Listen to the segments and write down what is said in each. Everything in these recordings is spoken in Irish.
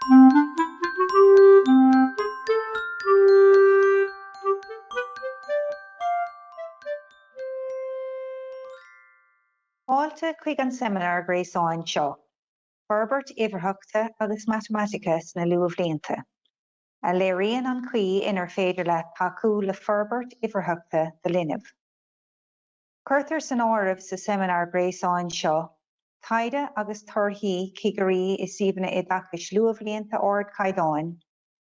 Fáilte chuig an seminar gréasáin seo, Forbairt Uimhearthachta agus Matamaitice na Luathbhlianta. A léiríonn an chuí inar féidir le tacú le Forbairt Uimhearthachta de linneamh. Cuirtear san áireamh sa seminar gréasáin seo, taide agus torthaí cigarí is suíomhanna i dtacais Luathbhlianta ard caighdeáin,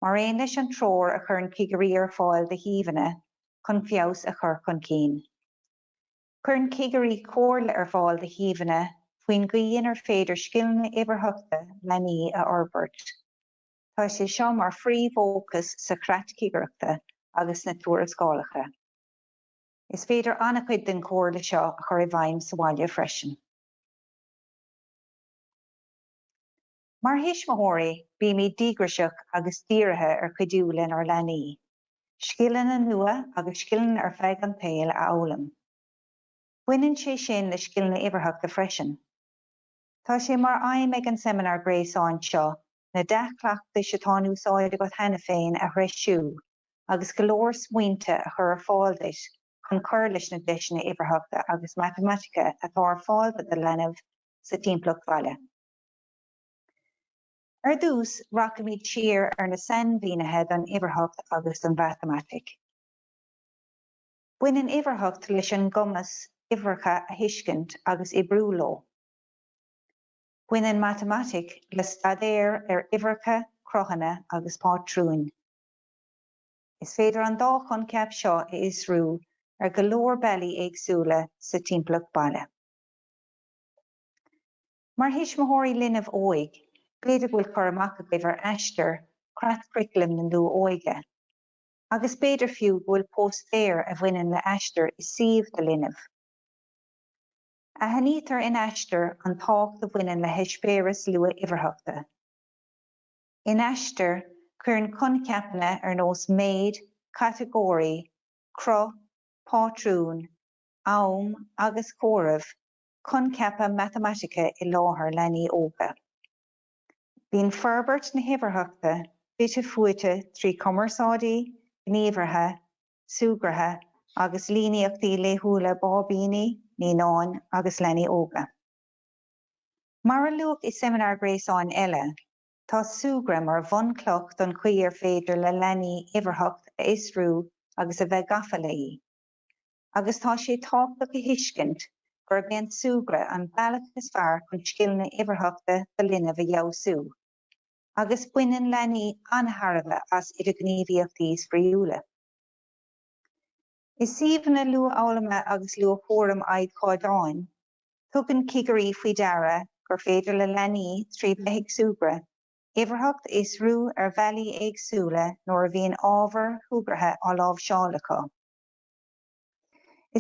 mar aon leis an tróir a chur an cigarí ar fáil de híomhanna chun feabhas a chur chun cinn. Chur an cigarí comhairle ar fáil de híomhanna faoin gcaoin ar féidir scileanna uimhearthachta leanaí a orbairt. Tá sé seo mar fócas sa chreat cigareachta agus na tuarascálacha. Is féidir annachcuid den comhairle seo a chur i bhfeidhm sa bhaile freisin. Mar thuismitheoirí, bí mí díograiseach agus dírithe ar cuidiúil ar leanaí. Scileanna nua agus scileanna ar feadh an taobh a fhoghlaim. Baineann sé sin le scileanna uimhearthachta freisin. Tá sé mar aidhm ag an seminar gréasáin seo na 10 cleachtais atá úsáide go hena féin a threisiú, agus go leor smaointe a chur ar fáil leis chun cur leis na deisina uimhearthachta agus Matamaitice atá ar fáil de lenneamh sa timpeallacht bhaile. Ar dús rachimid siar ar na sanmhíonathe don uimhearthacht agus don Matamaitice. Baineann uimhearthacht leis an gcumas uimhreacha a thuiscint agus i brúló. Baineann Matamaitice le stadéir ar uimhreacha, crochanna agus pátrún. Is féidir an dá chun ceap seo i Isrú ar go leor bealaí éagsúla sa timpeallacht baile. Mar thuismitheoirí linneamh óig, b'fhéidir bhfuil chur amach agaibh ar aistear creat criclim na ndú óige. Agus b'fhéidir fiú bhfuil póstéir a bhaineann le aistear i suíomh de linneamh. A hanítar in aistear an tácht a bhaineann le heispéras lua uimhearthachta. In aistear, chuireann conceapanna ar nós méid, categóirí, cro, pátrún, am agus comhairmh conceapa Matamaitice i láthair leanaí óga. Bhíonn Forbairt na uimhearthachta bite fuaite trí cumarsáidaí, gníomhartha, suagratha agus líneachtaí léithúla bábíní, nínáin agus leanaí óga. Mar a luach i seminar gréasáin eile, tá suagra mar bhunchloch don chuí ar féidir le leanaí uimhearthacht a Isrú agus a bheith gafa léi. Agus tá sé tábhacht a thuiscint gur bíonn suagra an bealach is fearr chun scileanna uimhearthachta de linneamh a gheabhsú. Agus baineann leanaí antharbha as idir gníomhaíochtaí spríúla. Is suíomhanna luathfhoghlaime agus luathmhóram aid caighdeáin, tugann cigarí faoi deara gur féidir le leanaí trí bheith suagra, uimhearthacht Isrú ar bhealaí éagsúla nuair a bhíonn ábhar thugartha á lámh seálacha.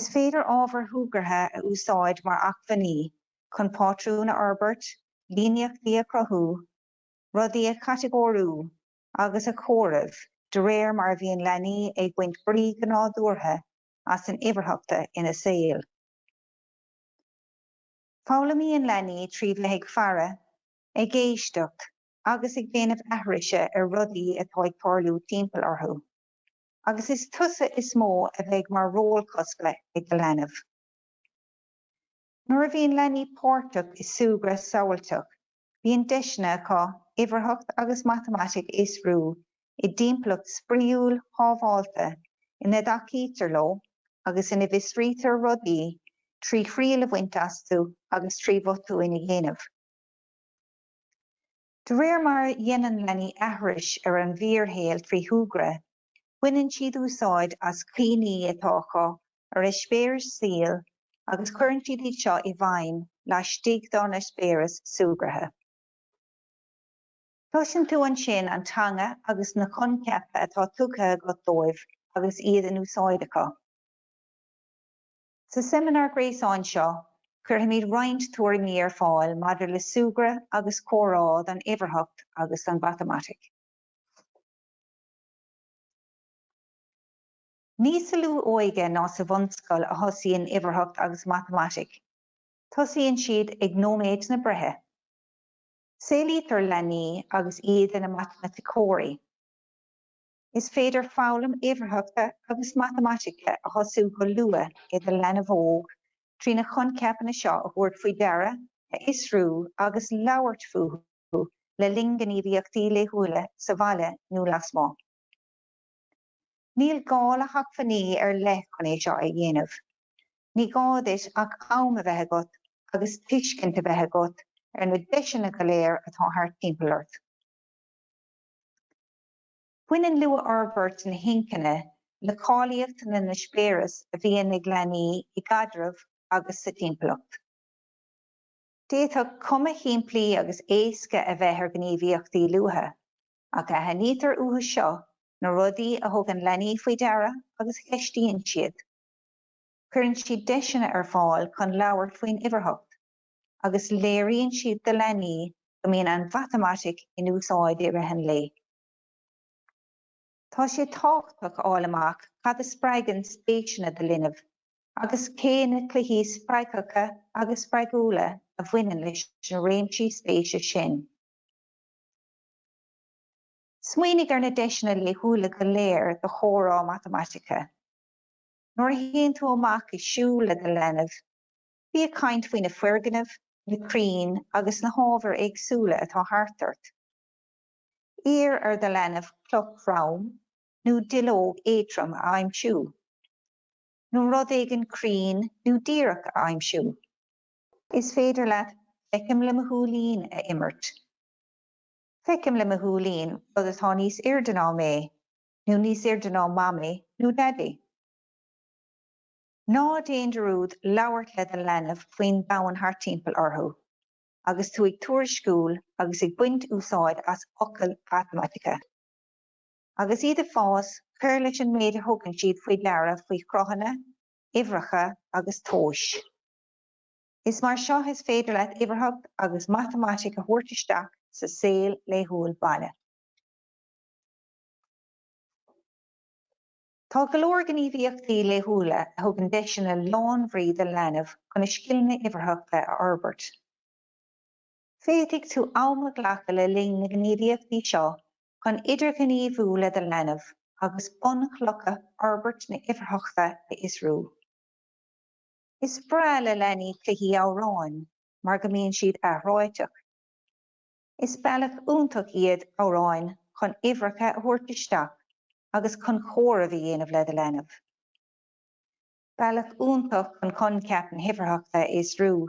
Is féidir ábhar thugartha a úsáid mar achmhaní chun pátrún a orbairt, líneachtaí a crothú, rudaí a categóriú agus a comhairmh de réir mar bhíonn leanaí ag baint brí gnádúrtha as an uimhearthachta ina saol. Fálamíonn leanaí trí bheith fearra ag éisteacht agus ag déanamh aithrise ar rudaí atá ag tarlú timpeall orthu. Agus is tusa is mó a bheith mar rólcosca ag go leanamh. Nuair a bhíonn leanaí páirteach is suagra samhailteach, bhíonn deisina acu uimhearthacht agus Matamaitice Isrú i dtimpeallacht spríúil hábháilta ina dtacítear leo agus ina bhíosrítear rudaí trí chriail a bhaint asú agus trí bhotú ina dhéanamh. De réir mar dhéanann leanaí aithris ar an bhíorthaol trí thuagra, baineann siad úsáid as caoiní atá acu ar eispéiris saol agus cuireann siad iad seo i bhfeidhm le stig don eispéiris suagratha. Tuiseann tú an sin an teanga agus na conceapa atá tugatha go dóibh agus iad an úsáideacha. Sa seminar gréasáin seo, chuirfimid roinnt tuairimí ar fáil maidir le suagra agus comhrád an uimhearthacht agus an Matamaitice. Níos lú óige ná sa bhunscoil a thosaíonn uimhearthacht agus Matamaitice. Tosaíonn siad ag nóméid na brethe. Céilítear lenaí agus iad na Matamaitice. Is féidir fálam uimhearthachta agus Matamaitice a thosaú go lua i do lenamh óg trína chunceapanna seo a thabhairt faoi deara a isrú agus labhairt fuú le lingeníomhaíochtaí léithúla sa bhaile nó lasmá. Níl gála hachfaní ar le chun é seo a dhéanamh. Ní gáis ach am a bheith agat agus tuiscint a bheith agat ar na deiseanna go léir atá thart timpealart. Bhuineann Luathbhlianta na hincinne le cáilíocht na spéireas a bhíonn ag leanaí i gcaidreamh agus sa timpeallacht. Déadfadh cuma shimplí agus éasca a bheith ar gníomhaíochtaí luatha, ach a hanítar uathu seo na rudaí a thugann leanaí faoi deara agus cheistíonn siad. Cuireann siad deiseanna ar fáil chun labhairt faoin uimhearthacht, agus léiríonn siad do leanaí go mbíonn an Matamaitice in úsáid ar an lé. Tá sé táchtach álamach cad a spreagann spéisiúna do linneamh, agus céanna cluichí spreagacha agus spreagúla a bhaineann leis na réimsí spéise sin. Smaoinigh ar na deiseanna léithúla go léir do chórá Matamaitice. Nuair a théann tú amach i siúla do lenamh, bí a caint faoin na foirgnamh, na crín agus na hábhar éagsúla atá thart. Ír ar do lenamh cloch rám, nó duilleog éitrim a aimsiú. Nó rud éigean crín nó díreach a aimsiú. Is féidir leat feicim le mothúilín a imirt. Feicim le mothúilín rud atá níos airdená mé, nó níos airdená mamaí nó daddy. Ná déan de rúd labhairt le do lenamh faoin domhan thart timpeall orthu, agus tú ag tuairisciúil agus ag buint úsáid as focail Matamaitice. Agus iad a fás, chuir leis an méid a thugann siad faoi deara faoi crothanna, uimhreacha agus tóis. Is mar seo is féidir leat uimhearthacht agus Matamaitice a thabhairt isteach sa saol léithúil baile. Tá go leor gníomhaíochtaí léithúla a thugann deiseanna lán-bhrí do lenamh chun iscilne uimhearthachta a Forbairt. Féidigh tú amach leacha le linn na gníomhaíochtaí seo chun idirghníomhúla do lenamh agus bunchlocha Forbairt na uimhearthachta a isrú. Is bra le leanaí cluichí amhráin mar go mbíonn siad a shráiteach. Is bealach iontach iad amhráin chun uimhreacha a thabhairt isteach agus chun chóireamh a dhéanamh le do lenamh. Bealach iontach chun conceapan uimhearthachta a isrú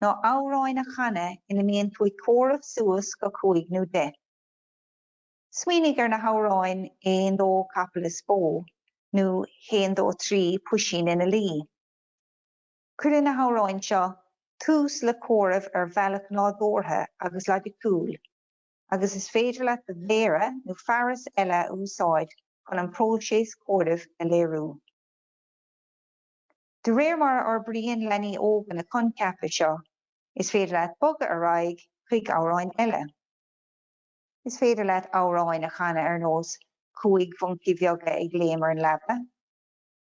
ná amhráin a chana ina mbíonn tú ag chóireamh suas go cúig nó de. Smaoinigh ar na hamhráin 1-2 capall is bó nó 1-2-3 puisín ina lí. Cuireann na hamhráin seo tús le chóireamh ar bhealach nádúrtha agus laidicúil, agus is féidir leat do mhéara nó fearas eile a úsáid chun an próisis chóireamh a léirú. De réir mar ar bríonn leanaí óga na conceapa seo, is féidir leat bogadh ar aghaidh chuig amhráin eile. Is féidir leat amhráin a chana ar nós cúig bhunci bheoga ag léamar an leaba.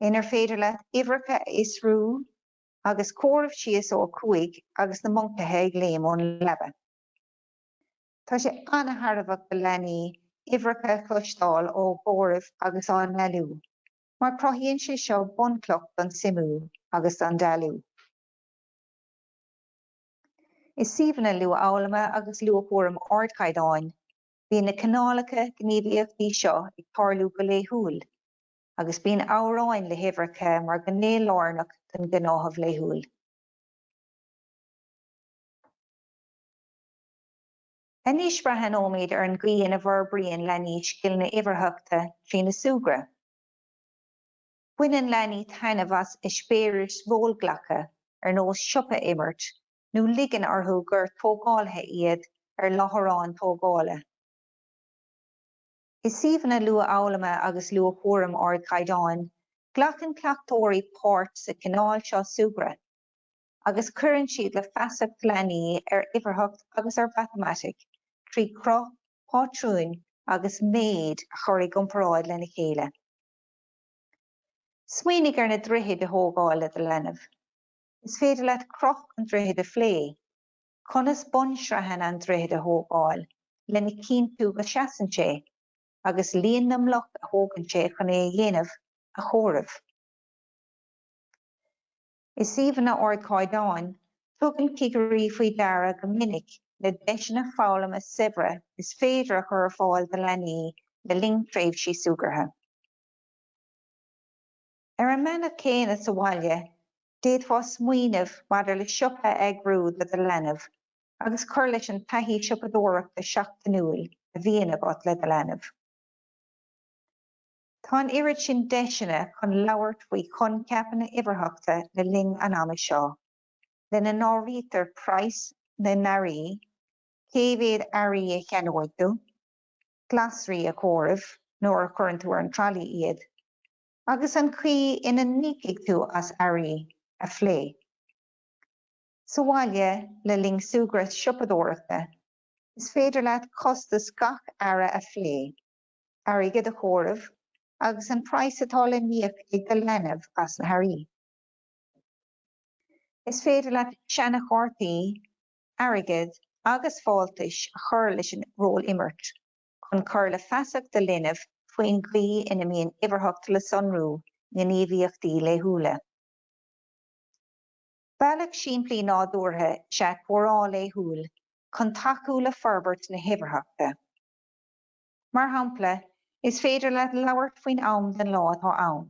Inar féidir leat uimhreacha a isrú agus chóireamh síos ó cúig agus na moncaithe ag léamar an leaba. Tá sé antharbhach go leanaí uimhreacha cloistáil ó chóireamh agus an lealú, mar cruthaíonn sé seo buncloch don simú agus don dealú. Is suíomhanna Luathbhlianta agus Luathbhlianta ardchaidáin, bhíonn na cineálacha gníomhaíochtaí seo ag tarlú go léithúil, agus bíonn amhráin le huimhreacha mar go néalárnach den gnáthamh léithúil. Aníos breithe nóiméad ar an gcíon a bhforbraíonn leanaí scileanna uimhearthachta trína suagra. Bhuineann leanaí tainmh as i spéiris bhóglacha ar nós siopa imirt nó ligean orthu gur tógáilte iad ar láthrán tógála. Is suíomhanna Luathbhlianta agus Luathbhlianta ardchaidáin ghlachann cleachtóirí páirt sa cineál seo suagra, agus cuireann siad le feasacht leanaí ar uimhearthacht agus ar Matamaitice trí cruth, pátrún agus méid a chur ag iomparáid lena chéile. Smaoinigh ar na droichead a thógáil le do lenamh. Is féidir leat cruth an droichead a phlé, Conas bonshrahan an dréad a hógáil, lena cínú go seasan sé, agus líonam loch a hógan sé chun é dhéanamh a chóramh. Is íomhanna ord cáidáin, tugann cigarí faoi dara go minic le deisina fálam a sibre is féidir a chur fáil de lenaí le ling tréimh sí sugartha. Ar an mena céine sa bhaile, déad fá smaoinemh maidir le siopa agrúd le lenamh, agus chuir leis an taithí siopadóireachta seachtanúil a bhíonn agat le lenamh. Tá an irid sin deisina chun labhairt faoi chun ceapanna uimhearthachta le ling an ama seo, lena nárítar price na narí, céhéad airí a cheanhaidú, glasrí a chóramh nóair a chuireann tú ar an tralaí iad, agus an chuí ina nícaigh tú as airí a phlé. Sa bhaile le ling sugrach siopadóireachta, is féidir leat costas gach ara a phlé, airigid a chóramh, agus an price atá le níoch ag de lenamh as na hairí. Is féidir leat seanna chártaí, airigid agus fáiltais a chur leis an ról imirt, chun chur le feasach de linamh faoin gclí ina mbíonn uimhearthachta le sonrú na naomíochtaí le húla. Bealach siimplí nádúrtha se chomhrá le húl chun taú le Forbairt na huimhearthachta. Mar shampla, is féidir leat labhairt faoin am den lá atá ann.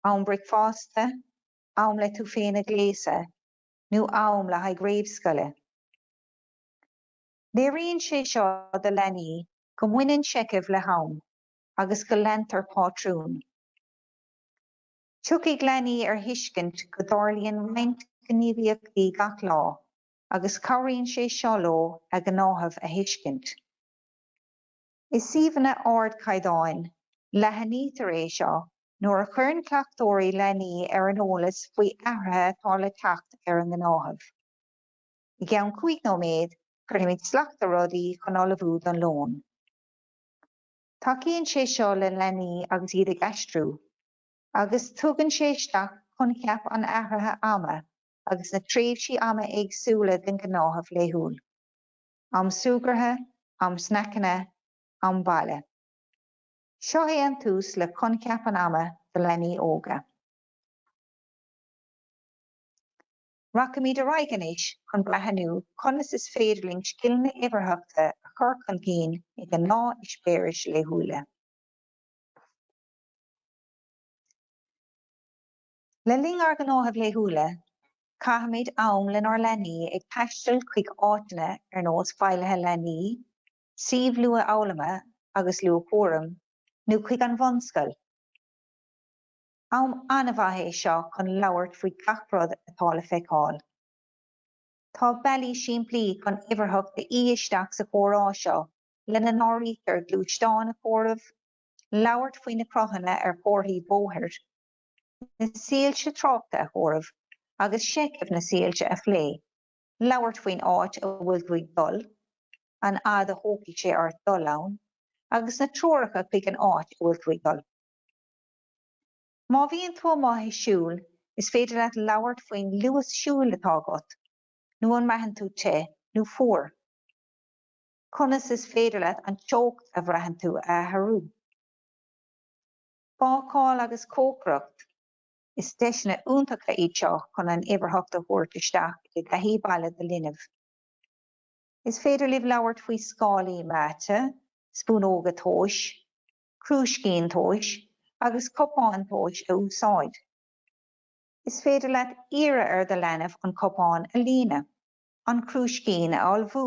Am bricfásta, am le tú féin a gléasa, nó am le haghaidh gréibhscoile. Léiríonn sé seo de lenaí go mhaininn seicibh le ham, agus go leantar pátrún. Tuigh leanaí ar thuiscint go dtarlaíonn roinnt go naomíochtaí gach lá, agus cabhraíonn sé seo leo ag an átham a thuiscint. Is íomhanna ard caighdeáin, leithnítar é seo, nuair a chuireann cleachtóirí leanaí ar an eolas faoi athraithe atá le teacht ar an gnátham. I gceann 5 nóiméad, chuirfimid sleachta rudaí chun ollamhú don lón. Tacaíonn sé seo le leanaí agus iad ag aistriú, agus tugann sé isteach chun ceap an athraithe ama, agus na tréimhsí ama éagsúla den gnátham le húl. Am sugartha, am snaccanna, am baile. Seo é an tús le chun ceap an ama de leanaí óga. Racamíd a raigenis chun breithiú conas is féidirling scileanna uimhearthachta a chur chun cín ag an ná is péiris le húla. Le ling ar gnátham le húla, caitheamid am lenar leanaí ag taistil chuig áiteanna ar nós fáilethe leanaí, suíomh lua amhlaime agus lua chóirim, nó chuig an bhunscoil. Am anamhaithe é seo chun labhairt faoi gach rud atá le feiceáil. Tá bealaí siimplí chun uimhearthachta isteach sa chomhrá seo lena nárítar glúisteáin a chóramh, labhairt faoi na crothanna ar chomharthaí bóthir, na síolte tráchta a chóramh, agus seicibh na síolte a phlé, labhairt faoin áit a bhfuil chuig dul, an ad a thócaigh sé ort dul ann, agus na treoracha chuig an áit a bhfuil chuig dul. Má bhíonn tú maithe siúil, is féidir leat labhairt faoin luas siúil atá agat, nó an maitheann tú te, nó fuair. Conas is féidir leat an teocht a bhreathann tú a tharú. Bácáil agus cócrocht is deisina úntacha iad seo chun an uimhearthachta thabhairt isteach i gcaithí baile de linamh. Is féidir libh labhairt faoi scálaí máte, spúnóga tóis, crúiscín tóis, agus cupán tóis a úsáid. Is féidir leat iarra ar de lenamh an cupán a lína, an crúiscín a olbhú,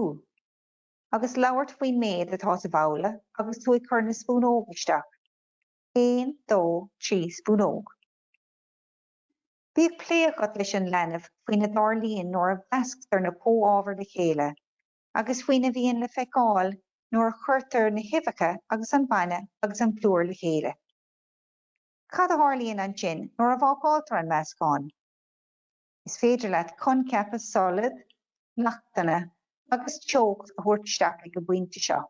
agus labhairt faoi méad atá sa bhabhla agus tú ag chur na spúnóga isteach. 1, 2, 3 spúnóg. Bhíodh pléagat leis an lenamh faoi na darlíonn nuair a bheasctar na póábhar le chéile, agus faoina bhíonn le feiceáil nuair a chuirtar na huimheacha agus an baine agus an plúir le chéile. Cad a tharlaíonn an sin nuair a bhácáiltar an meascán. Is féidir leat chun ceapa solid, leachtainna agus teocht a thabhairt isteach ag go buinte seo.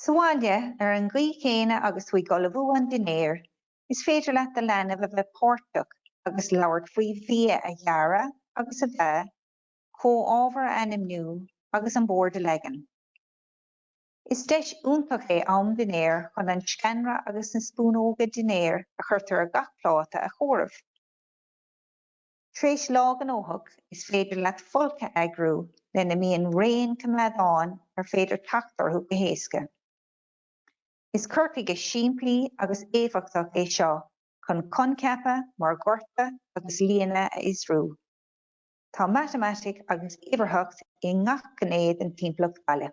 Sa bhaile ar an gcaoi chéine agus faoi gullamhú an dinéir, is féidir leat de lenamh a bheith páirteach agus labhairt faoi bhia a dheara agus a bheith có-ábhar ainm nua agus an bord a legan. Is deis úntaach é am den air chun an scanra agus an spúnóga den air a chuirtar a gach pláta a chomhaireamh. Tréis lá an óthach is féidir leat folca agrú lena mbíonn raon cumádán ar féidir teachtarthú go héasca. Is cuircaige siimplí agus éifeachtach é seo chun conceapa, mar gorta agus líana a isrú. Tá Matamaitice agus Uimhearthacht i ngach gnéad an timpeallacht baile.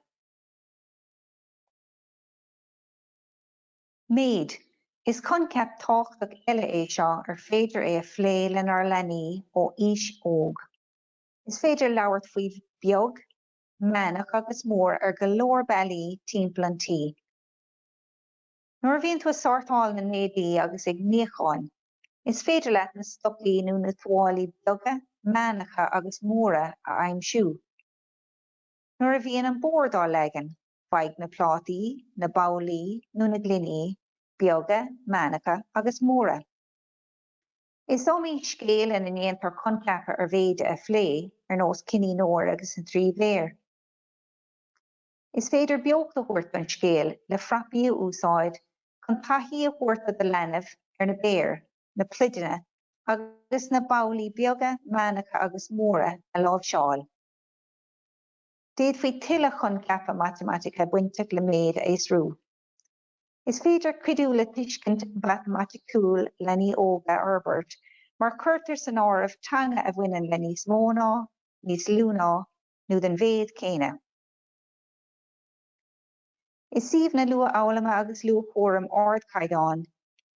Méid, is conceap táchtach eile é seo ar féidir é a phlé lenar leanaí ó ís óg. Is féidir labhairt faoi beag, meánach agus mór ar go leor bailí timpeallantí. Nuair a bhíonn tú sartáil na néadaí agus ag míochain, is féidir leat na stocaí nó na tuálaí beaga, meánacha agus móra a aimsiú. Nuair a bhíonn an bord á legan, feadh na plátaí, na bamhlaí nó na glinaí, beaga, meánacha agus móra. Is dómaí scéal in aontar conceapa ar bhéide a phlé ar nós cinní nóir agus an trí bhéir. Is féidir beocht a thuairt an scéal le frappaí a úsáid chun taithí a thuairt a leanamh ar na béir, na plideanna agus na bamhlaí beaga, meánacha agus móra a lámh seáil. Déad faoi tuile conceapa Matamaitice buinteach le méid a isrú. Is féidir cuidiú le tuiscint Matamaiticeúil le ní óga Forbairt, mar chuirtear san áireamh teanga a bhaineann le níos mó ná, níos lú ná, nó den mhéad céine. Is suíomh na luathbhlianta agus luathchóirim ardchaidán,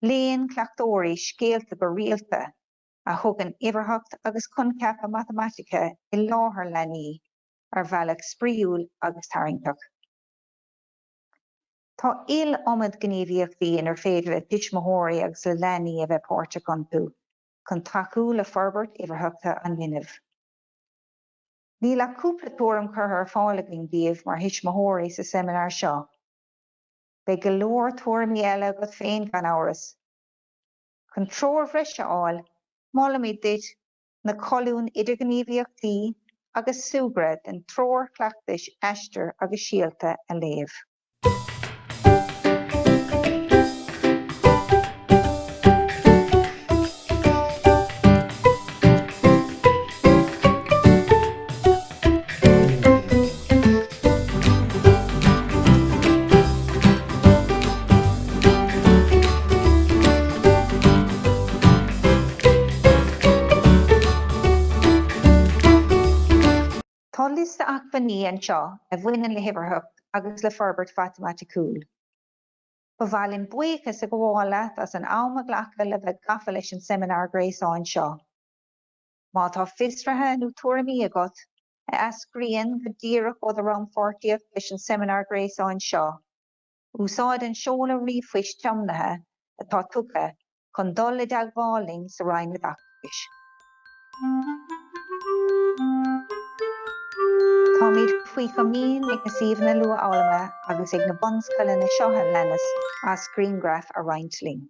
léon cleachtóirí scéalta go rialta a thugann Uimhearthacht agus conceapa Matamaitice i láthair leanaí ar bhealach spríúil agus tarraingtach. Tá il-iomad gníomhaíochtaí inar féidir le thuismitheoirí agus le leanaí a bheith páirte contu, chun taú le Forbairt Uimhearthachta an miniv. Ní le cúpla tuairim curtha ar fáilíochtaí díobh mar thuismitheoirí sa seminar seo. Beidh go leor tuairimí eile go féin gan áras. Chun treoir bhreiseáil, mála mé duit na colún idirghníomhaíochtaí agus suagra den treoir cleachtais eistir agus síalta a léamh. Tá lista achfaní anseo a bhaineann le Uimhearthacht agus le Forbairt Matamaiticeúil. Ba bhailinn buíochas a go bhála as an am a ghlacha le bheith gafa leis an seminar gréasáin seo. Má tá fisrathe nó tuairimí agat a ascríonn go díreach ó rang fortíocht leis an seminar gréasáin seo. Úsáid an seola riomhphoist teamnathe atá tucha chun dul i dteagmháling sa Rhainn Matamaitice. Tá míad faoi chomín ag na suíomhanna luathbhlianta agus ag na bonscoile na seotha lenas as screengraph a Rhainn Tlín.